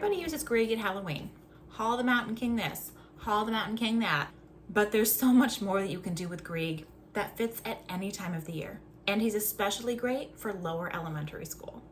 Everybody uses Grieg at Halloween. Haul the Mountain King this, haul the Mountain King that. But there's so much more that you can do with Grieg that fits at any time of the year. And he's especially great for lower elementary school.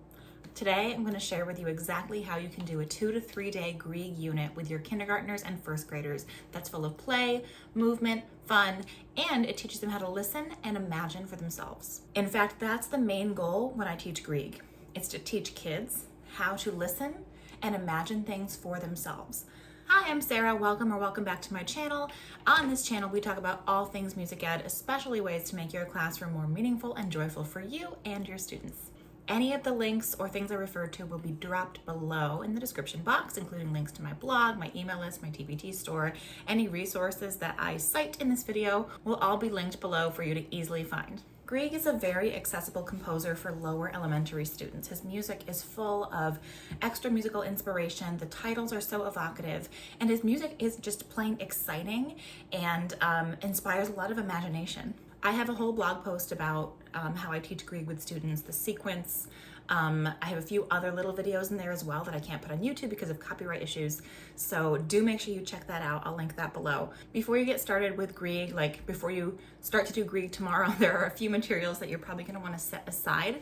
Today, I'm going to share with you exactly how you can do a 2 to 3 day Grieg unit with your kindergartners and first graders that's full of play, movement, fun, and it teaches them how to listen and imagine for themselves. In fact, that's the main goal when I teach Grieg. It's to teach kids how to listen and imagine things for themselves. Hi, I'm Sarah. Welcome back to my channel. On this channel, we talk about all things music ed, especially ways to make your classroom more meaningful and joyful for you and your students. Any of the links or things I referred to will be dropped below in the description box, including links to my blog, my email list, my TPT store. Any resources that I cite in this video will all be linked below for you to easily find. Grieg is a very accessible composer for lower elementary students. His music is full of extra musical inspiration. The titles are so evocative, and his music is just plain exciting and inspires a lot of imagination. I have a whole blog post about how I teach Grieg with students, the sequence. I have a few other little videos in there as well that I can't put on YouTube because of copyright issues. So do make sure you check that out. I'll link that below. Before you get started with Grieg, like before you start to do Grieg tomorrow, there are a few materials that you're probably going to want to set aside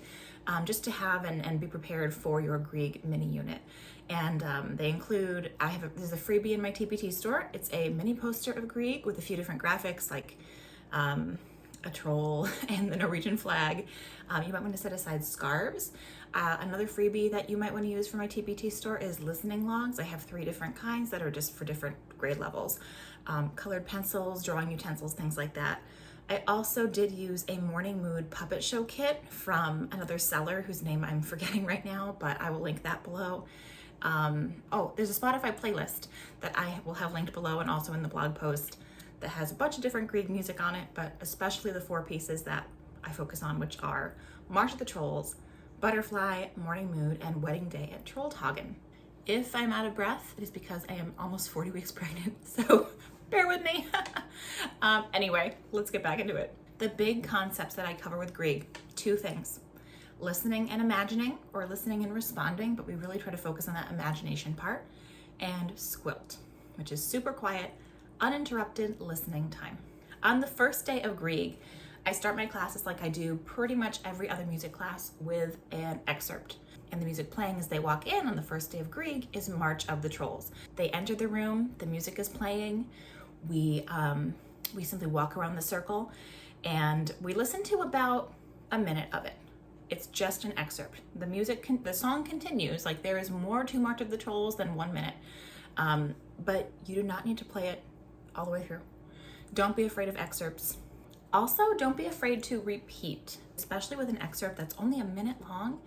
just to have and be prepared for your Grieg mini unit. And they include, there's a freebie in my TPT store. It's a mini poster of Grieg with a few different graphics like a troll and the Norwegian flag. You might want to set aside scarves. Another freebie that you might want to use for my TPT store is listening logs. I have 3 different kinds that are just for different grade levels. Colored pencils, drawing utensils, things like that. I also did use a morning mood puppet show kit from another seller whose name I'm forgetting right now, but I will link that below. Oh, there's a Spotify playlist that I will have linked below and also in the blog post that has a bunch of different Grieg music on it, but especially the 4 pieces that I focus on, which are March of the Trolls, Butterfly, Morning Mood, and Wedding Day at Trollthagen. If I'm out of breath, it is because I am almost 40 weeks pregnant, so bear with me. Anyway, let's get back into it. The big concepts that I cover with Grieg, 2 things. Listening and imagining, or listening and responding, but we really try to focus on that imagination part, and Squilt, which is super quiet, uninterrupted listening time. On the first day of Grieg, I start my classes like I do pretty much every other music class with an excerpt. And the music playing as they walk in on the first day of Grieg is March of the Trolls. They enter the room, the music is playing, we simply walk around the circle, and we listen to about a minute of it. It's just an excerpt. The song continues, like there is more to March of the Trolls than 1 minute, but you do not need to play it all the way through. Don't be afraid of excerpts. Also, don't be afraid to repeat, especially with an excerpt that's only a minute long.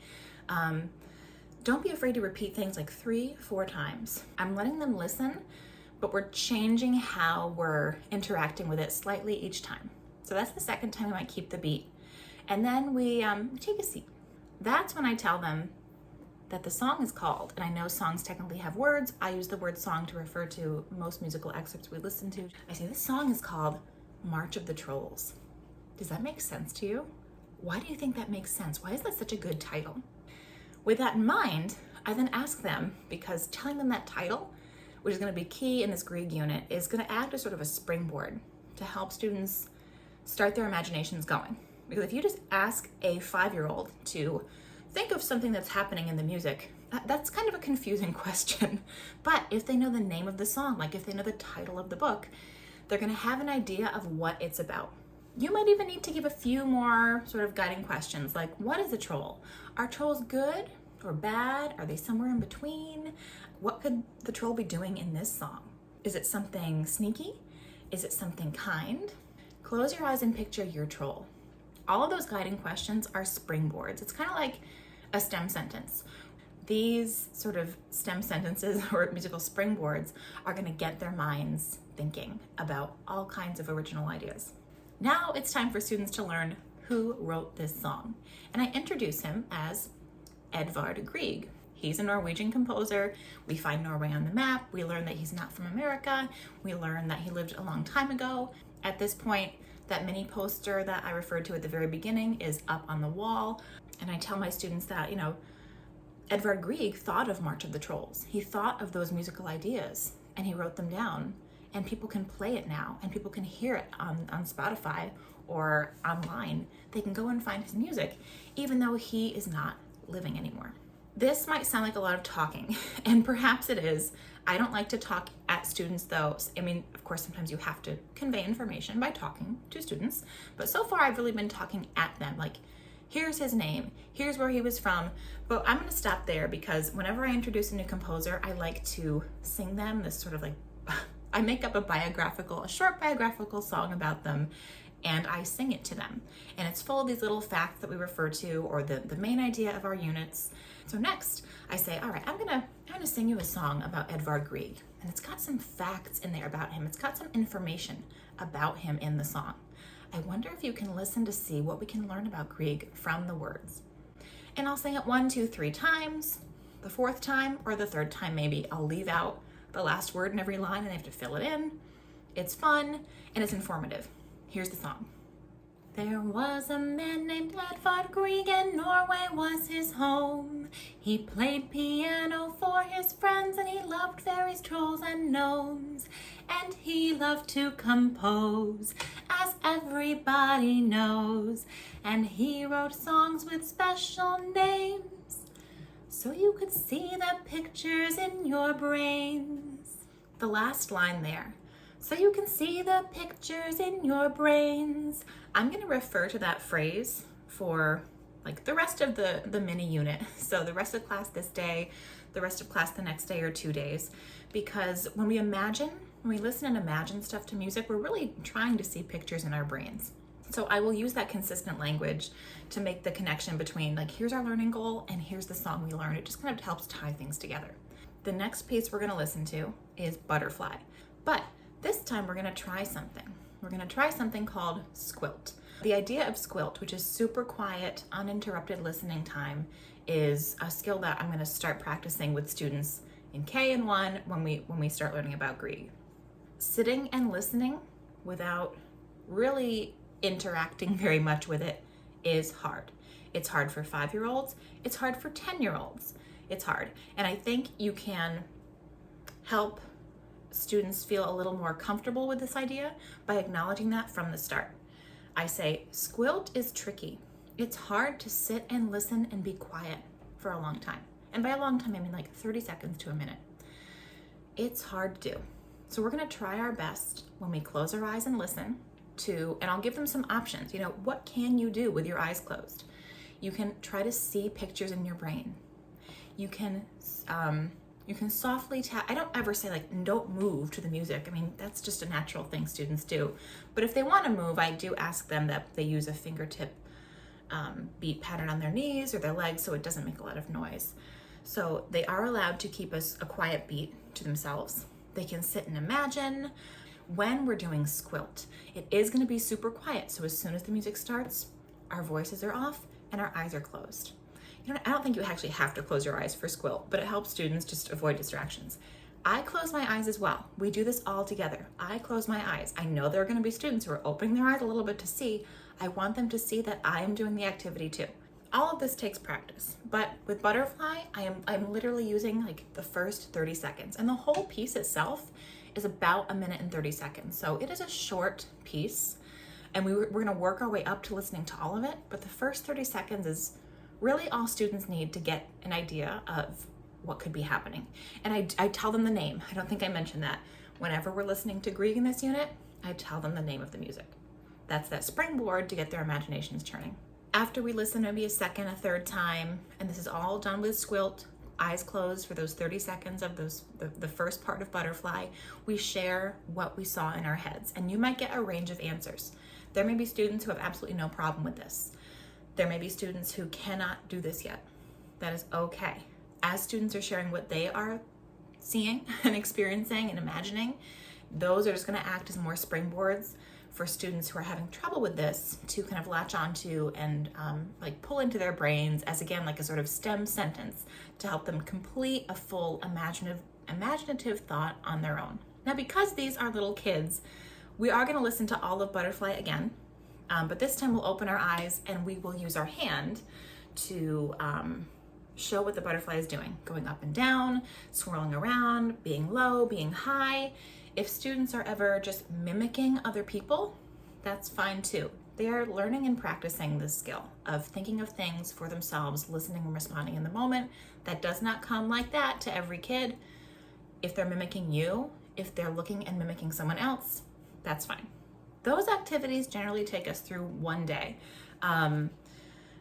Don't be afraid to repeat things like 3-4 times. I'm letting them listen, but we're changing how we're interacting with it slightly each time. So that's the second time we might keep the beat. And then we take a seat. That's when I tell them that the song is called, and I know songs technically have words. I use the word song to refer to most musical excerpts we listen to. I say this song is called March of the Trolls. Does that make sense to you? Why do you think that makes sense? Why is that such a good title? With that in mind, I then ask them, because telling them that title, which is going to be key in this Grieg unit, is going to act as sort of a springboard to help students start their imaginations going. Because if you just ask a 5-year-old to think of something that's happening in the music, that's kind of a confusing question. But if they know the name of the song, like if they know the title of the book, they're going to have an idea of what it's about. You might even need to give a few more sort of guiding questions, like what is a troll? Are trolls good or bad? Are they somewhere in between? What could the troll be doing in this song? Is it something sneaky? Is it something kind? Close your eyes and picture your troll. All of those guiding questions are springboards. It's kind of like a STEM sentence. These sort of STEM sentences or musical springboards are going to get their minds thinking about all kinds of original ideas. Now it's time for students to learn who wrote this song. And I introduce him as Edvard Grieg. He's a Norwegian composer. We find Norway on the map. We learn that he's not from America. We learn that he lived a long time ago. At this point, that mini poster that I referred to at the very beginning is up on the wall. And I tell my students that, Edvard Grieg thought of March of the Trolls. He thought of those musical ideas and he wrote them down, and people can play it now and people can hear it on Spotify or online. They can go and find his music, even though he is not living anymore. This might sound like a lot of talking, and perhaps it is. I don't like to talk at students though. I mean, of course, sometimes you have to convey information by talking to students, but so far I've really been talking at them, like, here's his name, here's where he was from. But I'm gonna stop there because whenever I introduce a new composer, I like to sing them this sort of like, I make up a short biographical song about them, and I sing it to them. And it's full of these little facts that we refer to, or the main idea of our units. So next, I say, all right, I'm gonna sing you a song about Edvard Grieg. And it's got some facts in there about him. It's got some information about him in the song. I wonder if you can listen to see what we can learn about Grieg from the words. And I'll sing it 1, 2, 3 times. The fourth time, or the third time maybe, I'll leave out the last word in every line and they have to fill it in. It's fun and it's informative. Here's the song. There was a man named Edvard Grieg, and Norway was his home. He played piano for his friends, and he loved fairies, trolls, and gnomes. And he loved to compose, as everybody knows. And he wrote songs with special names, so you could see the pictures in your brains. The last line there. So you can see the pictures in your brains. I'm going to refer to that phrase for like the rest of the mini unit. So the rest of class this day, the rest of class the next day or 2 days, because when we listen and imagine stuff to music, we're really trying to see pictures in our brains. So I will use that consistent language to make the connection between like, here's our learning goal and here's the song we learned. It just kind of helps tie things together. The next piece we're going to listen to is Butterfly. But this time we're gonna try something. We're gonna try something called Squilt. The idea of Squilt, which is super quiet, uninterrupted listening time, is a skill that I'm gonna start practicing with students in K and 1 when we start learning about Grieg. Sitting and listening without really interacting very much with it is hard. It's hard for 5-year-olds, it's hard for 10-year-olds. It's hard. And I think you can help students feel a little more comfortable with this idea by acknowledging that from the start. I say, Squilt is tricky. It's hard to sit and listen and be quiet for a long time. And by a long time, I mean like 30 seconds to a minute. It's hard to do. So we're gonna try our best when we close our eyes and listen to, and I'll give them some options. You know, what can you do with your eyes closed? You can try to see pictures in your brain. You can softly tap. I don't ever say like, don't move to the music. I mean, that's just a natural thing students do. But if they want to move, I do ask them that they use a fingertip beat pattern on their knees or their legs so it doesn't make a lot of noise. So they are allowed to keep a quiet beat to themselves. They can sit and imagine. When we're doing Squilt, it is going to be super quiet. So as soon as the music starts, our voices are off and our eyes are closed. You know, I don't think you actually have to close your eyes for Squilt, but it helps students just avoid distractions. I close my eyes as well. We do this all together. I close my eyes. I know there are going to be students who are opening their eyes a little bit to see. I want them to see that I am doing the activity too. All of this takes practice, but with Butterfly, I'm literally using like the first 30 seconds, and the whole piece itself is about 1 minute and 30 seconds. So it is a short piece, and we're going to work our way up to listening to all of it, but the first 30 seconds is really all students need to get an idea of what could be happening. And I tell them the name. I don't think I mentioned that. Whenever we're listening to Grieg in this unit, I tell them the name of the music. That's that springboard to get their imaginations turning. After we listen maybe a second, a third time, and this is all done with Squilt, eyes closed for those 30 seconds of the first part of Butterfly, we share what we saw in our heads. And you might get a range of answers. There may be students who have absolutely no problem with this. There may be students who cannot do this yet. That is okay. As students are sharing what they are seeing and experiencing and imagining, those are just going to act as more springboards for students who are having trouble with this to kind of latch onto and like pull into their brains as, again, like a sort of stem sentence to help them complete a full imaginative thought on their own. Now, because these are little kids, we are going to listen to all of Butterfly again. But this time we'll open our eyes and we will use our hand to show what the butterfly is doing, going up and down, swirling around, being low, being high. If students are ever just mimicking other people, that's fine too. They are learning and practicing this skill of thinking of things for themselves, listening and responding in the moment. That does not come like that to every kid. If they're mimicking you, if they're looking and mimicking someone else, that's fine. Those activities generally take us through one day,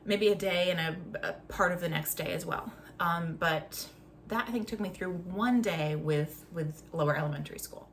maybe a day and a part of the next day as well. But that I think took me through one day with lower elementary school.